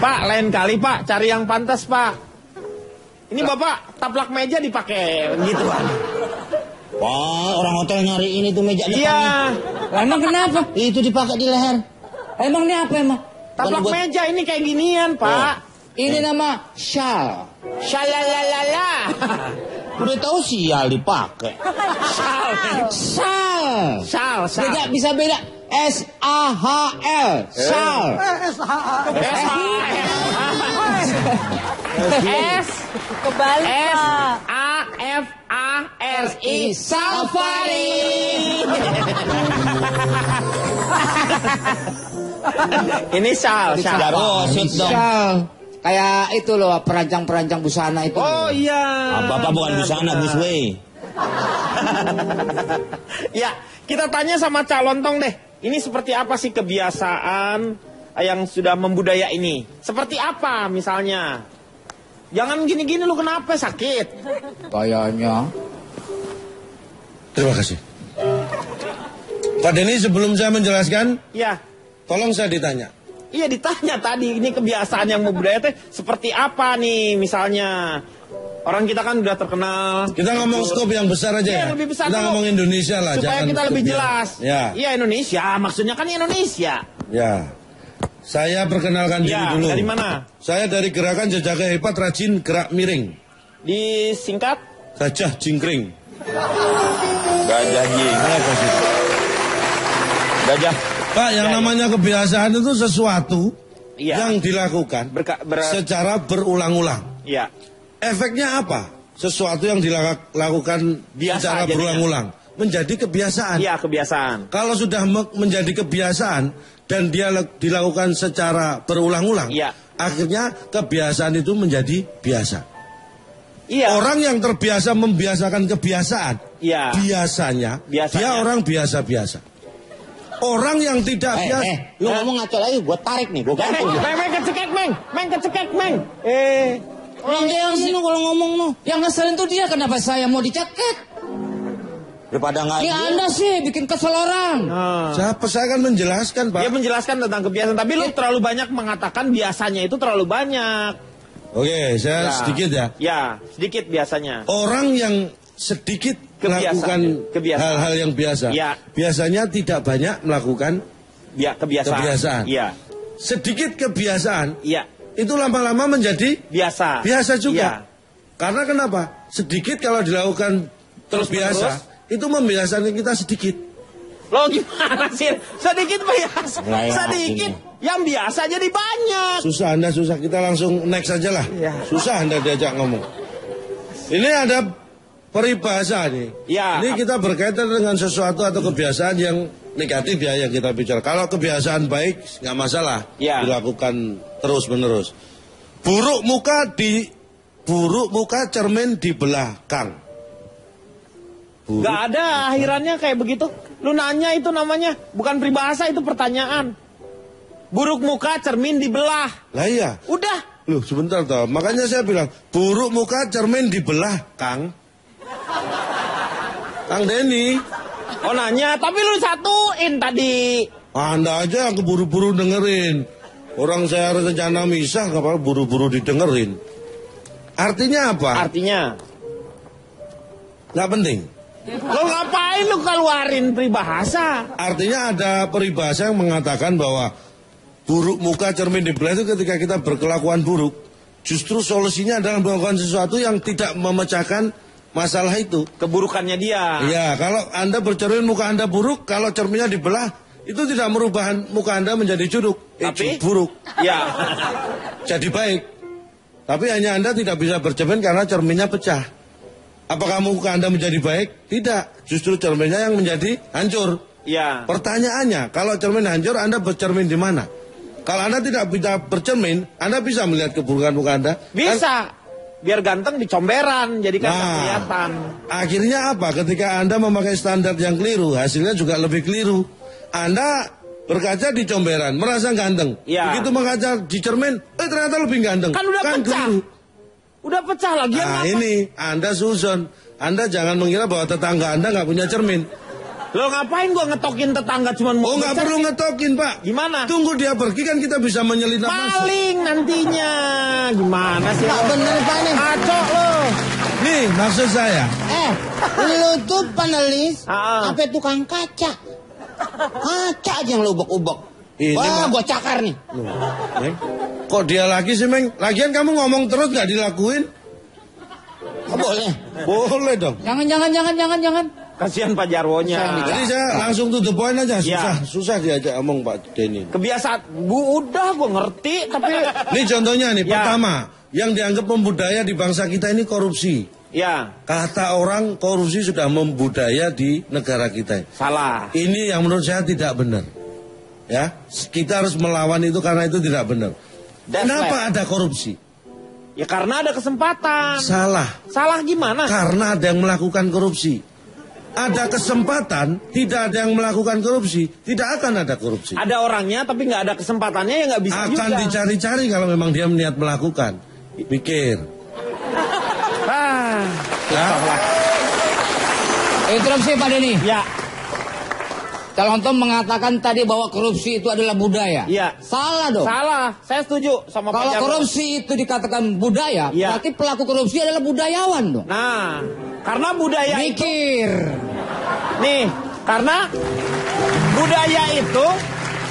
Pak, lain kali Pak, cari yang pantas Pak. Ini Bapak taplak meja dipakai gitu Pak. Wah, orang hotel nyari ini tuh meja depannya. Iya. Emang kenapa? Itu dipakai di leher. Emang ini apa emang? Taplak meja ini kayak ginian Pak. Ini nama shawl. Shalalalala. Udah tahu sial dipakai. Shawl. Beda, bisa beda. S-A-H-L. Shawl. S Kebalik Pak. A-F-A-R-I Safari. Ini shawl. Shawl. Kayak itu loh, perancang-perancang busana itu. Oh iya. Bapak bukan busana, busway. Ya, kita tanya sama calon tong deh. Ini seperti apa sih kebiasaan yang sudah membudaya ini? Seperti apa misalnya? Jangan gini-gini lu, kenapa sakit? Kayaknya. Terima kasih. Pak Denny, sebelum saya menjelaskan, Ya. tolong saya ditanya. Iya ditanya tadi, ini kebiasaan yang membudaya teh seperti apa nih misalnya? Orang kita kan udah terkenal. Kita ngomong skop yang besar aja Iya, ya. yang lebih besar Kita dulu. ngomong Indonesia lah. Supaya jangan kita lebih skop jelas. Ya. Iya Indonesia, maksudnya kan Indonesia. Ya. Saya perkenalkan diri Ya, dulu. dari mana? Saya dari Gerakan Jejaka Hebat Rajin Gerak Miring. Disingkat? Gajah Jingkring. Gajah Apa sih? Gajah. Pak, yang namanya kebiasaan itu sesuatu Iya. yang dilakukan secara berulang-ulang. Iya. Efeknya apa? Sesuatu yang dilakukan Biasa secara jadinya. berulang-ulang menjadi kebiasaan. Iya, kebiasaan. Kalau sudah menjadi kebiasaan dan dia dilakukan secara berulang-ulang, Iya. akhirnya kebiasaan itu menjadi biasa. Iya. Orang yang terbiasa membiasakan kebiasaan, Iya. biasanya dia orang biasa-biasa. Orang yang tidak biasa, Lu ngomong ngaco lagi, gue tarik nih, gue gantung. Meng kecekek, Meng kecekek, Meng. Orang dia yang sini kalau ngomong no. Yang ngeselin tuh dia, kenapa saya mau dicekek? Daripada nggak. Ya Anda sih bikin kesel orang. siapa saya akan menjelaskan, Pak. Dia menjelaskan tentang kebiasaan, tapi lu terlalu banyak mengatakan biasanya itu terlalu banyak. Oke, saya sedikit ya. Ya, sedikit biasanya. Orang yang sedikit melakukan hal-hal yang biasa, Ya. biasanya tidak banyak melakukan kebiasaan. Iya. Sedikit kebiasaan, Iya. itu lama-lama menjadi Biasa. biasa juga. Iya. Karena kenapa? Sedikit kalau dilakukan terus biasa, itu membiasakan kita sedikit. Lo gimana sih? Sedikit biasa. Nah, ya, Sedikit. Yang biasa jadi banyak. Susah Anda, susah. Kita langsung next aja lah. Iya. Susah Anda diajak ngomong. Ini ada peribahasa nih. Ya. Ini kita berkaitan dengan sesuatu atau kebiasaan yang negatif ya yang kita bicara. Kalau kebiasaan baik nggak masalah, Ya. dilakukan terus menerus. Buruk muka cermin di belakang. Gak ada akhirannya kayak begitu. Lu nanya itu namanya bukan peribahasa, itu pertanyaan. Buruk muka cermin dibelah. Lah iya. Udah. Loh sebentar toh. Makanya saya bilang buruk muka cermin dibelah, Kang. Kang Denny. Oh nanya, tapi lu satuin tadi. Anda aja yang keburu-buru dengerin. Orang saya rencana misah, gak apa-apa buru-buru didengerin. Artinya apa? Artinya? Gak penting. Lo ngapain lu keluarin peribahasa? Artinya ada peribahasa yang mengatakan bahwa buruk muka cermin dibelah itu ketika kita berkelakuan buruk. Justru solusinya adalah melakukan sesuatu yang tidak memecahkan masalah itu. Keburukannya dia. Iya, kalau Anda bercermin muka Anda buruk, kalau cerminnya dibelah, itu tidak merubah muka Anda menjadi Tapi? buruk. Ya. Jadi baik. Tapi hanya Anda tidak bisa bercermin karena cerminnya pecah. Apakah muka Anda menjadi baik? Tidak. Justru cerminnya yang menjadi hancur. Ya. Pertanyaannya, kalau cermin hancur, Anda bercermin di mana? Kalau Anda tidak bisa bercermin, Anda bisa melihat keburukan muka Anda. Bisa. Biar ganteng dicomberan, jadi kan kelihatan. Akhirnya apa? Ketika Anda memakai standar yang keliru, hasilnya juga lebih keliru. Anda berkaca di comberan, merasa ganteng. Ya. Begitu mengaca di cermin, ternyata lebih ganteng. Kan udah pecah. Keliru. Udah pecah lagi. Nah ini, Anda susun. Anda jangan mengira bahwa tetangga Anda nggak punya cermin. Lo ngapain gua ngetokin tetangga cuman mau Oh, nggak perlu ngetokin, Pak. Gimana? Tunggu dia pergi kan kita bisa menyelinap masuk. Maling nantinya. Gimana sih? Nggak bener Pak nih. Ngaco lo. Nih, maksud saya. Lu tuh panelis, Ah. apa tukang kaca? Kaca aja yang lu ubek-ubek. Ini Wah, mah- gua cakar nih. Meng, kok dia lagi sih, Meng? Lagian kamu ngomong terus nggak dilakuin? Oh, boleh. Boleh dong. Jangan. Kasihan Pak Jarwonya. Jadi saya langsung to the point aja. Ya. Susah diajak omong Pak Denny. Kebiasaan. Udah gua ngerti tapi Ini contohnya nih, Ya. pertama, yang dianggap membudaya di bangsa kita ini korupsi. ya Kata orang korupsi sudah membudaya di negara kita. salah. Ini yang menurut saya tidak benar. Ya, kita harus melawan itu karena itu tidak benar. That's Kenapa ada korupsi? Ya karena ada kesempatan. Salah. Salah gimana? Karena ada yang melakukan korupsi. Ada kesempatan, tidak ada yang melakukan korupsi, tidak akan ada korupsi. Ada orangnya tapi nggak ada kesempatannya ya nggak bisa Akan juga. dicari-cari kalau memang dia niat melakukan. Pikir. Ah, Ya. Interupsi Pak Denny. ya, Calontom mengatakan tadi bahwa korupsi itu adalah budaya. Iya. Salah dong. salah. Saya setuju sama Pak Kalau Jarwo. korupsi itu dikatakan budaya, Iya. berarti pelaku korupsi adalah budayawan dong. Nah, karena budaya itu, Mikir. nih, karena budaya itu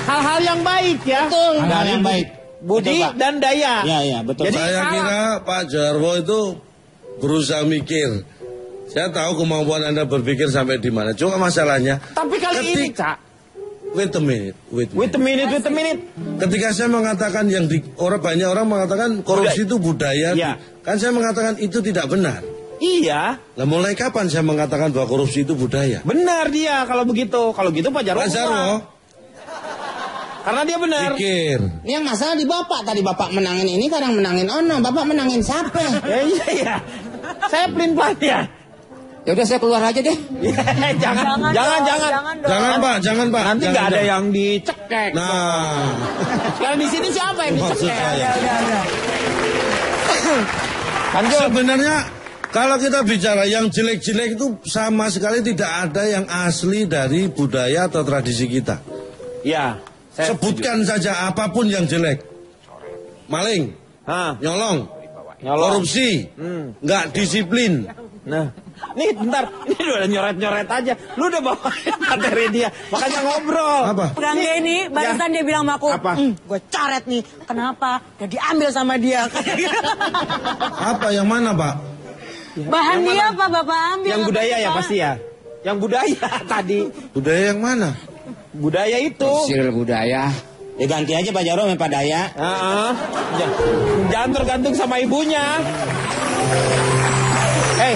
hal-hal yang baik ya. Betul. Dari Yang baik. budi Betul, Pak. dan daya. Iya, betul. Jadi Saya salah. kira Pak Jarwo itu berusaha mikir. Saya tahu kemampuan Anda berpikir sampai di mana. Cuma masalahnya, Tapi kali ini, Cak. wait a minute. Wait a minute. Ketika saya mengatakan banyak orang mengatakan korupsi itu budaya, Iya. kan saya mengatakan itu tidak benar. Iya, Nah, mulai kapan saya mengatakan bahwa korupsi itu budaya? benar dia kalau begitu. Kalau gitu Pak Jarwo. Pak Jarwo, kurang. Karena dia benar. pikir. Ini yang masalah di Bapak. Tadi Bapak menangin ini, kadang menangin ono. Bapak menangin siapa? Iya. Saya pelin-pelan ya. Ya udah saya keluar aja deh. jangan. dong. Jangan Pak. Nanti Jangan, nggak ada jangan. yang dicekek. Nah, Sekarang di sini siapa yang maksud dicekek? saya. Lanjut. Sebenarnya kalau kita bicara yang jelek-jelek itu sama sekali tidak ada yang asli dari budaya atau tradisi kita. Ya. Saya Sebutkan saja apapun yang jelek. Maling, Hah, nyolong, nyolong. korupsi, nggak disiplin. Nah, nih bentar, ini udah nyoret-nyoret aja. Lu udah bawain materi dia, makanya ngobrol. Apa? Bang Denny, barusan dia bilang sama aku, Apa? gue coret nih. Kenapa? Udah diambil sama dia. Apa yang mana Pak? Bahan dia apa Bapak ambil? Yang budaya ya Bapak? pasti ya. Yang budaya tadi. Budaya yang mana? Budaya itu. Sil budaya. Ya ganti aja Pak Jarwo sama Pak Daya. Jangan tergantung sama ibunya. Hei.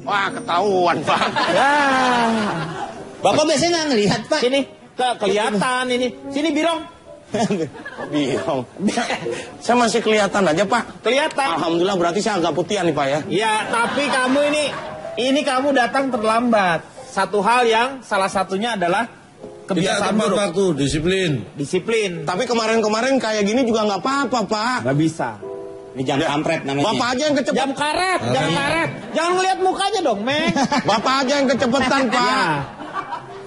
Wah, ketahuan, Pak. Ya. Bapak biasanya nggak ngelihat Pak. Sini, kelihatan ini. Sini Birong. Bingung. Saya masih kelihatan aja, Pak. Kelihatan. Alhamdulillah berarti saya agak putihan nih, Pak ya. Ya, tapi kamu ini kamu datang terlambat. Satu hal yang salah satunya adalah Tidak kebiasaan tepat buruk. waktu, disiplin. Disiplin. Tapi kemarin-kemarin kayak gini juga nggak apa-apa, Pak. Nggak bisa. Ini jam kampret namanya. Bapak aja yang Jam kecepatan. karet. Jangan ngelihat mukanya dong, Meng. Bapak aja yang kecepatan, Pak. Ya.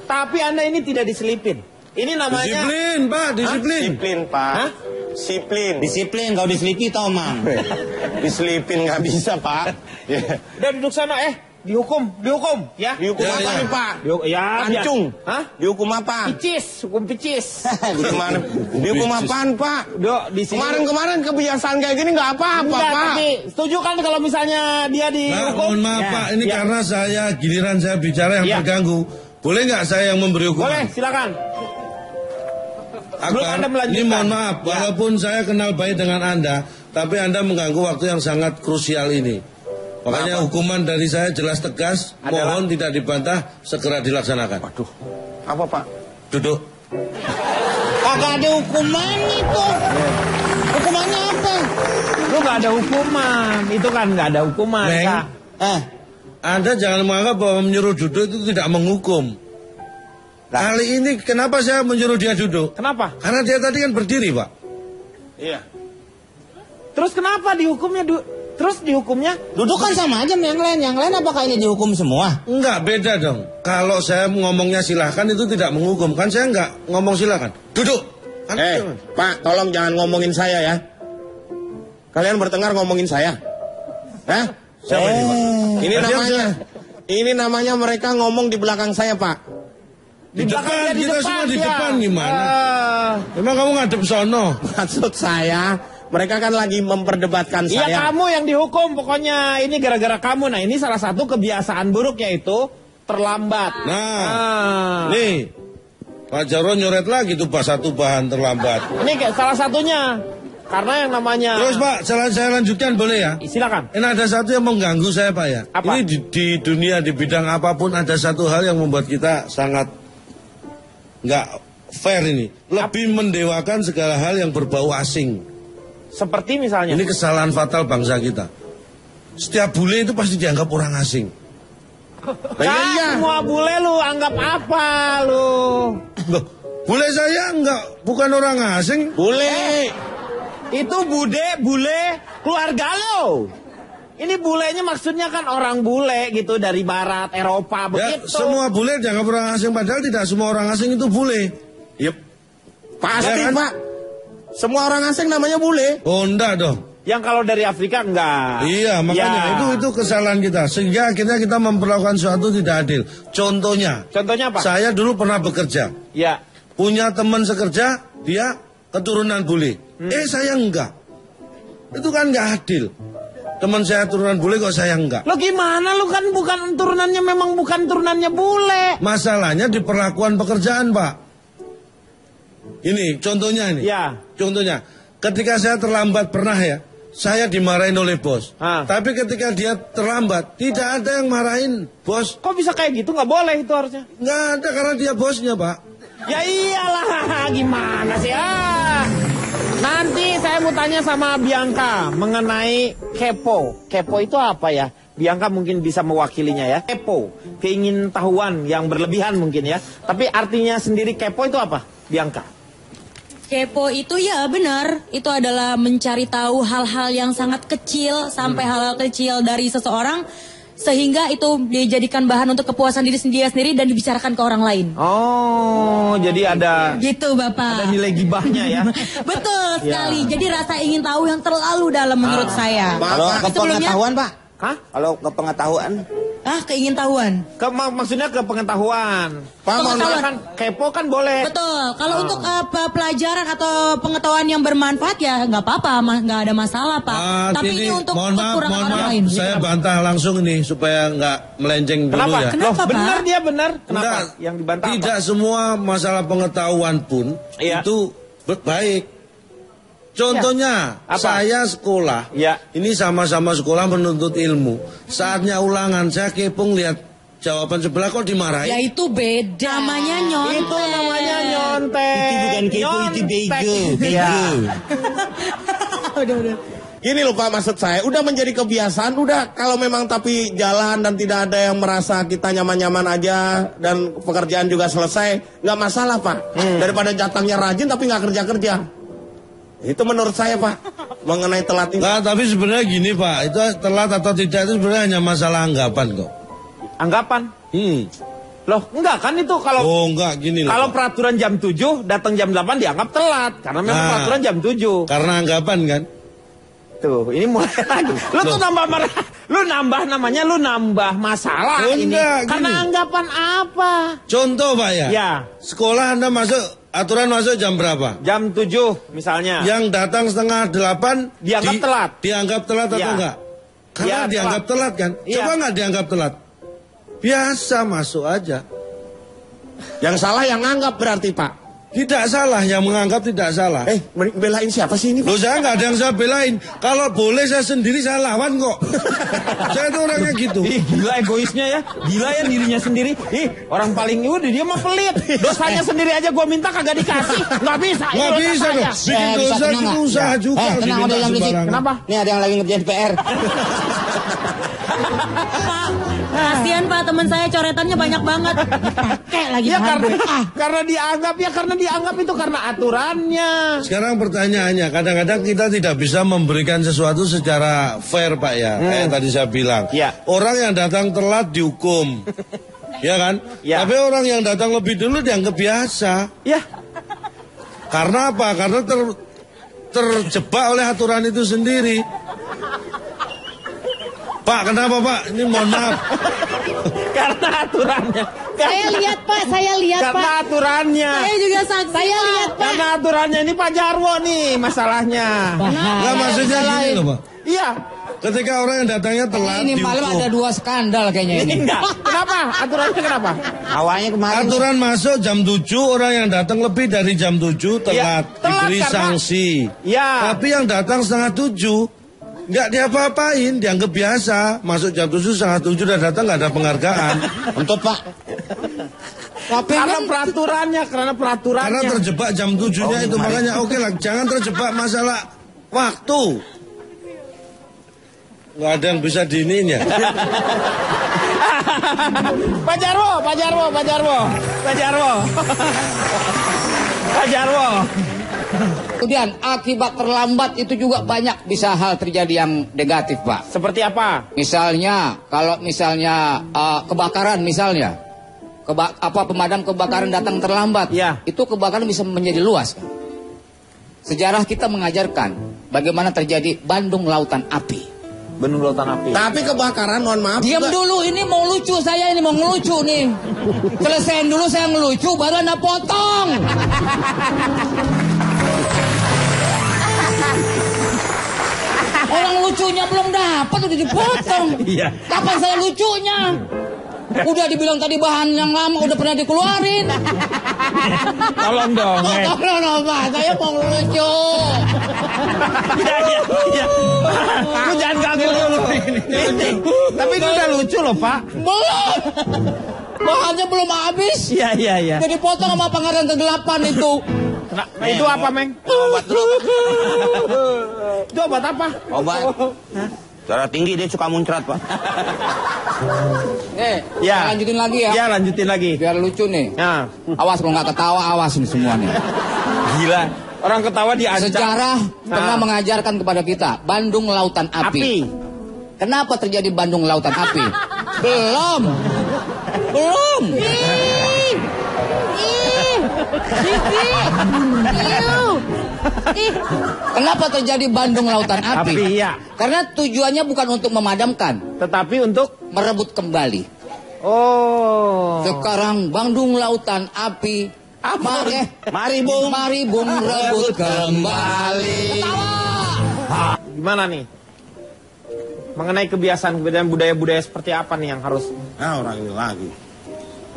Tapi Anda ini tidak diselipin. Ini namanya Disiplin Pak, disiplin. Disiplin, Pak. Hah? Disiplin. Disiplin, kalau diselipi tau mang. Diselipin nggak bisa, Pak. Ya. Udah duduk sana, dihukum ya. Dihukum Ya, apa ya. nih, Pak? Ya, Pancung. Hah? Dihukum apa? Picis, hukum picis. Gimana? Dihukum apaan, Pak? Dok, di sini. Kemarin-kemarin kebiasaan kayak gini nggak apa-apa, Enggak, Pak. tapi setuju kan kalau misalnya dia Nah, dihukum? mohon maaf Ya, Pak, ini ya. karena saya giliran saya bicara yang Ya. terganggu. Boleh nggak saya yang memberi hukuman? Boleh, silakan. Sebelum Anda melanjutkan. Ini mohon maaf, Ya. walaupun saya kenal baik dengan Anda, tapi Anda mengganggu waktu yang sangat krusial ini. Makanya hukuman dari saya jelas tegas, Adalah? mohon tidak dibantah, segera dilaksanakan. Waduh. Apa, Pak? Duduk. Kagak ada hukuman itu. Hukumannya apa? Lu nggak ada hukuman, itu kan nggak ada hukuman. Neng. Kak. Anda jangan menganggap bahwa menyuruh duduk itu tidak menghukum. Kali ini kenapa saya menyuruh dia duduk? Kenapa? Karena dia tadi kan berdiri, Pak. Iya. Terus kenapa dihukumnya Terus dihukumnya? Duduk kan sama aja yang lain. Yang lain apakah ini dihukum semua? Enggak, beda dong. Kalau saya ngomongnya silahkan itu tidak menghukum. Kan saya enggak ngomong silahkan. Duduk. Kan Pak, tolong jangan ngomongin saya ya. Kalian bertengkar ngomongin saya. Hah? Siapa ini, Pak? Ini namanya mereka ngomong di belakang saya, Pak. Di depan, kita semua di depan gimana? Emang kamu ngadep sono? Maksud saya, mereka kan lagi memperdebatkan Iya, saya. kamu yang dihukum pokoknya. Ini gara-gara kamu. Nah, ini salah satu kebiasaan buruk yaitu terlambat. Nih, Pak Jarwo nyoret lagi tuh satu bahan terlambat. Ini kayak salah satunya. Karena yang namanya... Terus Pak, saya lanjutkan boleh ya? Silakan. Ini ada satu yang mengganggu saya Pak ya. Apa? Ini di dunia, di bidang apapun ada satu hal yang membuat kita sangat nggak fair ini. Lebih mendewakan segala hal yang berbau asing. Seperti misalnya? Ini kesalahan fatal bangsa kita. Setiap bule itu pasti dianggap orang asing. Iya. Semua bule lu anggap apa lu? Loh, bule saya bukan orang asing. Bule. Itu bule keluarga lo. Ini bulenya maksudnya kan orang bule gitu dari barat, Eropa, Ya, begitu. semua bule dianggap orang asing, padahal tidak semua orang asing itu bule. Yep. Pasti, Ya kan? Pak. Semua orang asing namanya bule. Oh, enggak dong. Yang kalau dari Afrika enggak. Iya, makanya itu kesalahan kita. Sehingga akhirnya kita memperlakukan sesuatu tidak adil. Contohnya Contohnya apa? saya dulu pernah bekerja. Ya. Punya teman sekerja, dia keturunan bule. Saya enggak. Itu kan enggak adil. Teman saya turunan bule kok saya enggak. Lo gimana lu kan bukan turunannya, memang bukan turunannya bule. Masalahnya di perlakuan pekerjaan, Pak. Ini contohnya ini. Ya. Contohnya, ketika saya terlambat pernah ya, saya dimarahin oleh bos. Tapi ketika dia terlambat, tidak ada yang marahin bos. Kok bisa kayak gitu? Nggak boleh itu harusnya. Nggak ada karena dia bosnya, Pak. Ya iyalah, gimana sih? Nanti saya mau tanya sama Bianca mengenai kepo. Kepo itu apa ya? Bianca mungkin bisa mewakilinya ya. Kepo, keingintahuan yang berlebihan mungkin ya. Tapi artinya sendiri kepo itu apa, Bianca? Kepo itu ya benar, itu adalah mencari tahu hal-hal yang sangat kecil sampai hal-hal kecil dari seseorang sehingga itu dijadikan bahan untuk kepuasan diri sendiri dan dibicarakan ke orang lain. Oh, jadi ada gitu Bapak. Ada nilai gibahnya ya. Betul sekali. Jadi rasa ingin tahu yang terlalu dalam menurut saya. Kalau kepengetahuan Pak? Hah? Kalau kepengetahuan? Keingintahuan. Maksudnya ke pengetahuan. Pengetahuan. Kan kepo kan boleh. Betul. Kalau untuk pelajaran atau pengetahuan yang bermanfaat ya nggak apa-apa, nggak ada masalah Pak. Tapi ini untuk kekurangan orang lain. Saya bantah langsung ini supaya nggak melenceng dulu Kenapa? ya. Kenapa, benar dia benar. Kenapa? Enggak, yang dibantah tidak apa? semua masalah pengetahuan pun itu baik. Contohnya, saya sekolah, ini sama-sama sekolah menuntut ilmu. Saatnya ulangan, saya kepo lihat jawaban sebelah kok dimarahin. Ya itu beda. Namanya nyontek. Itu namanya nyontek. Itu bukan kepo, itu bego. Udah. Gini loh Pak, maksud saya, udah menjadi kebiasaan, udah kalau memang tapi jalan dan tidak ada yang merasa kita nyaman-nyaman aja dan pekerjaan juga selesai, nggak masalah Pak. Daripada datangnya rajin tapi nggak kerja-kerja. Itu menurut saya Pak, mengenai telat ini. Nah, tapi sebenarnya gini Pak, itu telat atau tidak itu sebenarnya hanya masalah anggapan kok. Anggapan? Loh, enggak kan itu kalau... Oh, enggak, gini loh. Kalau peraturan jam 7, datang jam 8 dianggap telat. Karena memang peraturan jam 7. Karena anggapan kan? Tuh, ini mulai lagi. Lu tuh nambah marah. Lu nambah masalah ini. Karena anggapan apa? Contoh Pak ya? Ya. Sekolah Anda aturan masuk jam berapa? Jam 7 misalnya. Yang datang setengah 8 dianggap telat. Dianggap telat atau enggak? Karena dianggap telat kan? Coba enggak dianggap telat? Biasa masuk aja. Yang salah yang anggap berarti Pak. Tidak salah, yang menganggap tidak salah. Belain siapa sih ini Pak? Loh, saya nggak ada yang saya belain. Kalau boleh saya sendiri saya lawan kok. Saya itu orangnya gitu. Gila egoisnya ya. Gila ya dirinya sendiri. Orang paling udah dia mah pelit. Dosanya sendiri aja gua minta kagak dikasih. Nggak bisa. Nggak bisa dong. Bikin dosa itu usaha juga. Tenang, udah yang berisik. Kenapa? Ini ada yang lagi ngerjain PR. Pak, Kasihan Pak, teman saya coretannya banyak banget. Pakai lagi Ya handuk. karena dianggap itu karena aturannya. Sekarang pertanyaannya, kadang-kadang kita tidak bisa memberikan sesuatu secara fair, Pak ya. Kayak tadi saya bilang. Ya. Orang yang datang telat dihukum. Ya kan? Ya. Tapi orang yang datang lebih dulu dianggap biasa. Ya, Karena apa? Karena terjebak oleh aturan itu sendiri. Pak, kenapa Pak? Ini mohon maaf. karena aturannya. Saya lihat Pak, Karena aturannya. Saya juga saksi. Saya lihat Pak. Karena aturannya ini Pak Jarwo nih masalahnya. Nggak, maksudnya gini loh Pak. Iya. Ketika orang yang datangnya telat Ini malam dihukum. ada 2 skandal kayaknya Ini ini. enggak. Kenapa? Aturannya kenapa? Awalnya kemarin. Aturan masuk jam 7, orang yang datang lebih dari jam 7 telat, telat diberi karena- sanksi. Ya. Tapi yang datang setengah 7 nggak diapa-apain, dianggap biasa. Masuk jam 7 setengah 7 dan datang nggak ada penghargaan. Untuk Pak. Tapi Karena kan peraturannya. Karena terjebak jam 7-nya itu, makanya oke lah, jangan terjebak masalah waktu. Nggak ada yang bisa diinin ya. Pak Jarwo. kemudian akibat terlambat itu juga banyak bisa hal terjadi yang negatif, Pak. Seperti apa? Misalnya, kalau misalnya kebakaran misalnya, pemadam kebakaran datang terlambat, Ya. itu kebakaran bisa menjadi luas. Sejarah kita mengajarkan bagaimana terjadi Bandung Lautan Api. Bandung Lautan Api. Tapi kebakaran, mohon maaf. Diam juga- dulu, ini mau lucu saya, ini mau ngelucu nih. Selesaiin dulu saya ngelucu, baru Anda potong. Orang lucunya belum dapat udah dipotong. Iya. Kapan saya lucunya? Udah dibilang tadi bahan yang lama udah pernah dikeluarin. Tolong dong. Tolong dong, Pak, saya mau lucu. Iya. Lu jangan ganggu dulu. Ini. Tapi itu udah lucu loh, Pak. Belum. Bahannya belum habis. Iya. Jadi potong sama pangeran kegelapan itu. Nah, itu apa, Meng? Obat dulu. Itu obat apa? Obat. Darah tinggi dia suka muncrat, Pak. Ya. Lanjutin lagi ya. Ya, lanjutin lagi. Biar lucu nih. Nah, Awas kalau nggak ketawa, awas nih semuanya. gila. Orang ketawa diancam. Sejarah pernah Nah. mengajarkan kepada kita Bandung Lautan Api. Kenapa terjadi Bandung Lautan Api? Belum. Kenapa terjadi Bandung Lautan Api? Api, iya. Karena tujuannya bukan untuk memadamkan, Tetapi untuk merebut kembali. oh. Sekarang Bandung Lautan Api. Mari bung rebut kembali. Gimana nih? Mengenai kebiasaan budaya-budaya seperti apa nih yang harus Orang ini lagi.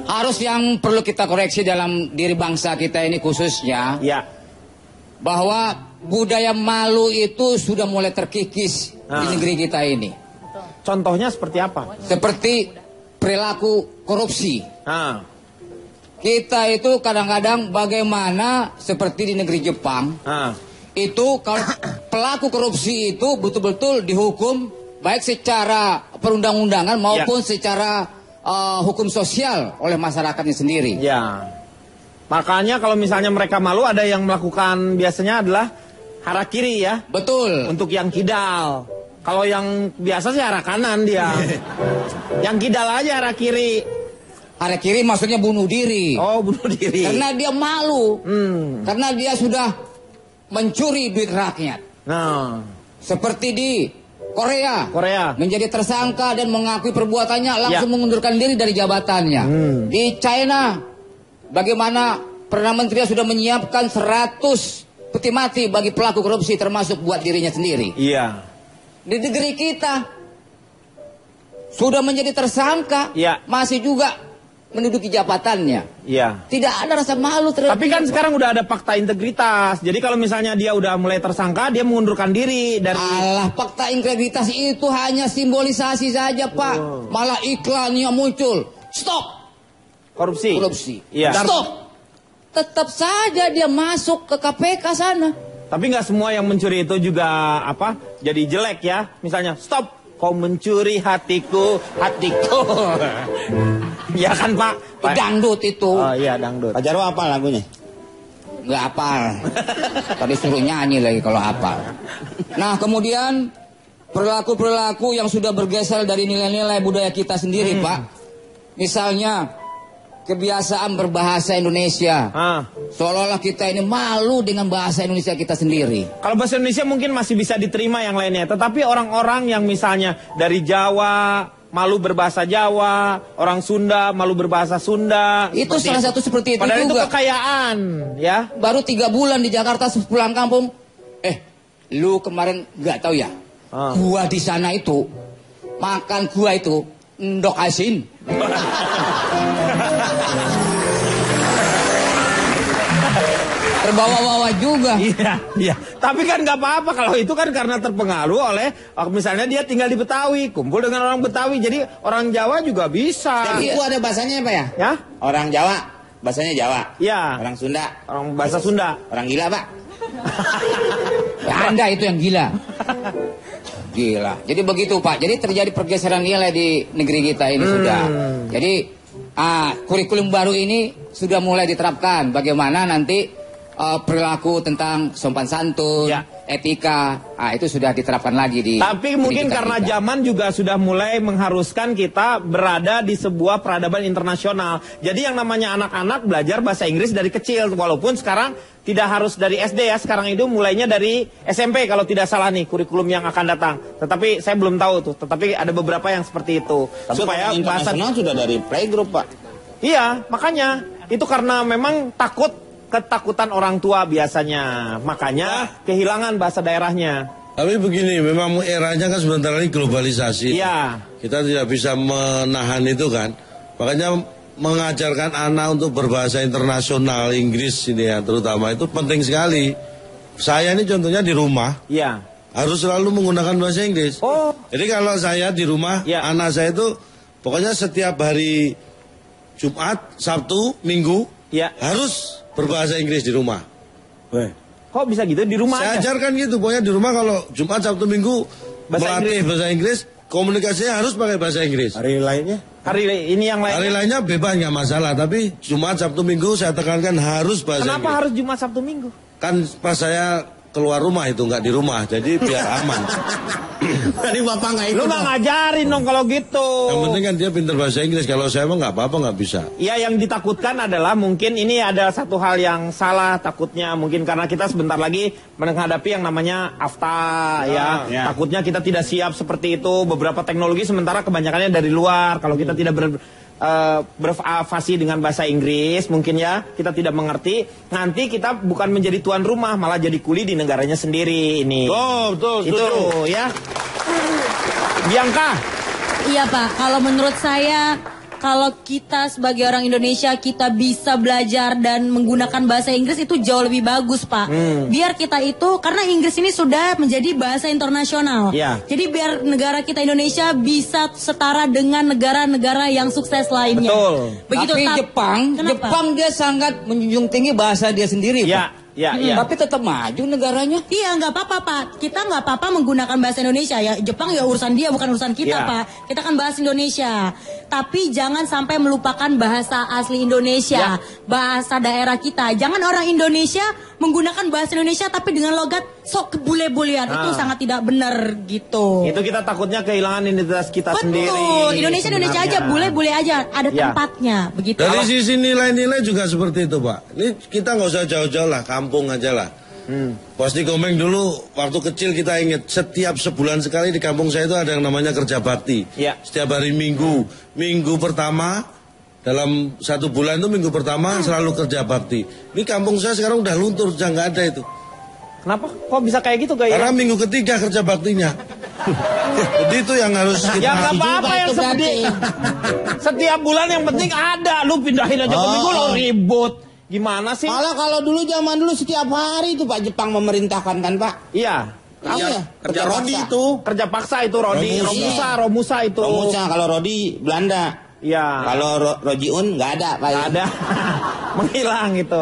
Harus yang perlu kita koreksi dalam diri bangsa kita ini khususnya, ya bahwa budaya malu itu sudah mulai terkikis di negeri kita ini. contohnya seperti apa? Seperti perilaku korupsi. Nah, Kita itu kadang-kadang bagaimana seperti di negeri Jepang, nah. itu kalau pelaku korupsi itu betul-betul dihukum baik secara perundang-undangan maupun secara hukum sosial oleh masyarakatnya sendiri. Ya. Makanya kalau misalnya mereka malu ada yang melakukan biasanya adalah harakiri ya. Betul. Untuk yang kidal. Kalau yang biasa sih arah kanan dia. Yang kidal aja arah kiri. Harakiri maksudnya bunuh diri. Oh, bunuh diri. Karena dia malu. Karena dia sudah mencuri duit rakyat. Nah, Seperti di Korea. Menjadi tersangka dan mengakui perbuatannya langsung mengundurkan diri dari jabatannya. Di China, bagaimana Perdana Menteri sudah menyiapkan 100 peti mati bagi pelaku korupsi termasuk buat dirinya sendiri. iya. Di negeri kita sudah menjadi tersangka, masih juga menduduki jabatannya. Iya. Tidak ada rasa malu terhadap. Tapi kan sekarang udah ada fakta integritas. Jadi kalau misalnya dia udah mulai tersangka, dia mengundurkan diri dari. Alah, fakta integritas itu hanya simbolisasi saja, Pak. Malah iklannya muncul. Stop Korupsi. Iya. Stop. Tetap saja dia masuk ke KPK sana. Tapi nggak semua yang mencuri itu juga jadi jelek ya. Misalnya stop kau mencuri hatiku. Ya kan Pak? Dangdut itu. Oh iya dangdut. Pak Jarwo apa lagunya? Nggak hafal. Tadi suruh nyanyi lagi kalau hafal. Nah kemudian perilaku-perilaku yang sudah bergeser dari nilai-nilai budaya kita sendiri Pak. Misalnya kebiasaan berbahasa Indonesia. Seolah-olah kita ini malu dengan bahasa Indonesia kita sendiri. Kalau bahasa Indonesia mungkin masih bisa diterima yang lainnya. Tetapi orang-orang yang misalnya dari Jawa malu berbahasa Jawa, orang Sunda malu berbahasa Sunda. Itu salah satu seperti itu padahal juga. Itu kekayaan, ya. Baru 3 bulan di Jakarta pulang kampung. Lu kemarin nggak tahu ya? Gua di sana itu makan gua itu endok asin. Terbawa-bawa juga. Iya. Tapi kan nggak apa-apa kalau itu kan karena terpengaruh oleh misalnya dia tinggal di Betawi, kumpul dengan orang Betawi. Jadi orang Jawa juga bisa. Jadi itu ada bahasanya apa ya? Ya? Orang Jawa, bahasanya Jawa. Ya. Orang Sunda, orang bahasa Sunda. Orang gila, Pak. Ya, Anda itu yang gila. Gila. Jadi begitu Pak. Jadi terjadi pergeseran nilai di negeri kita ini sudah. Jadi kurikulum baru ini sudah mulai diterapkan. Bagaimana nanti perilaku tentang sopan santun, etika, itu sudah diterapkan lagi di. Tapi mungkin karena kita. zaman juga sudah mulai mengharuskan kita berada di sebuah peradaban internasional. Jadi yang namanya anak-anak belajar bahasa Inggris dari kecil, walaupun sekarang tidak harus dari SD ya. Sekarang itu mulainya dari SMP kalau tidak salah nih kurikulum yang akan datang. Tetapi saya belum tahu tuh. Tetapi ada beberapa yang seperti itu. Tapi supaya bahasa internasional sudah dari playgroup Pak. Iya, makanya itu karena memang ketakutan orang tua biasanya. Makanya kehilangan bahasa daerahnya. Tapi begini, memang eranya kan sebentar lagi globalisasi. Iya. Kita tidak bisa menahan itu kan. Makanya mengajarkan anak untuk berbahasa internasional, Inggris ini ya terutama itu penting sekali. Saya ini contohnya di rumah. Iya. Harus selalu menggunakan bahasa Inggris. Oh. Jadi kalau saya di rumah, anak saya itu pokoknya setiap hari Jumat, Sabtu, Minggu harus berbahasa Inggris di rumah. Kok bisa gitu di rumah? Saya ajarkan gitu, pokoknya di rumah kalau Jumat, Sabtu, Minggu melatih bahasa Inggris, komunikasinya harus pakai bahasa Inggris. Hari lainnya? Hari ini yang lainnya? Hari lainnya bebas nggak masalah, tapi Jumat, Sabtu, Minggu saya tekankan harus bahasa Inggris. Kenapa harus Jumat, Sabtu, Minggu? Kan pas saya keluar rumah itu nggak di rumah, jadi biar aman. Tadi Bapak nggak ikut. Lu mah ngajarin dong kalau gitu. Yang penting kan dia pintar bahasa Inggris. Kalau saya mah nggak apa-apa, nggak bisa. Ya yang ditakutkan adalah mungkin ini ada satu hal yang salah takutnya. Mungkin karena kita sebentar lagi menghadapi yang namanya AFTA ya. Takutnya kita tidak siap seperti itu. Beberapa teknologi sementara kebanyakannya dari luar. Kalau kita tidak berfasi dengan bahasa Inggris mungkin ya kita tidak mengerti, nanti kita bukan menjadi tuan rumah malah jadi kuli di negaranya sendiri ini. Betul, itu ya. Bianca. Iya Pak, kalau menurut saya kalau kita sebagai orang Indonesia kita bisa belajar dan menggunakan bahasa Inggris itu jauh lebih bagus Pak. Biar kita itu, karena Inggris ini sudah menjadi bahasa internasional. Jadi biar negara kita Indonesia bisa setara dengan negara-negara yang sukses lainnya. Betul. Begitu. Tapi Jepang dia sangat menjunjung tinggi bahasa dia sendiri Pak. Tapi tetap maju negaranya. Iya, nggak apa-apa Pak. Kita nggak apa-apa menggunakan bahasa Indonesia ya. Jepang ya urusan dia, bukan urusan kita Pak. Kita kan bahas Indonesia. Tapi jangan sampai melupakan bahasa asli Indonesia, bahasa daerah kita. Jangan orang Indonesia menggunakan bahasa Indonesia tapi dengan logat sok kebule-bulean. Itu sangat tidak benar gitu. Itu kita takutnya kehilangan identitas kita sendiri. Betul. Indonesia aja, bule-bule aja. Ada tempatnya. Begitu. Dari sisi nilai-nilai juga seperti itu Pak. Ini kita nggak usah jauh-jauh lah, kampung aja lah. Pas di Komeng dulu waktu kecil kita ingat setiap sebulan sekali di kampung saya itu ada yang namanya kerja bakti. Setiap hari Minggu pertama dalam 1 bulan itu Minggu pertama selalu kerja bakti. Ini kampung saya sekarang udah luntur, sudah nggak ada itu. Kenapa? Kok bisa kayak gitu gaya? Karena minggu ketiga kerja baktinya. Jadi itu yang harus kita. Ya nggak apa-apa yang setiap bulan yang penting ada. Lu pindahin aja ke minggu lo ribut. Gimana sih? Kalau dulu zaman dulu setiap hari itu Pak Jepang memerintahkan kan Pak? Iya. Kerja Rodi itu. Kerja paksa itu Rodi. Romusa itu. Romusa, kalau Rodi Belanda. Iya. Kalau Rojiun nggak ada Pak. Nggak ada. Menghilang itu.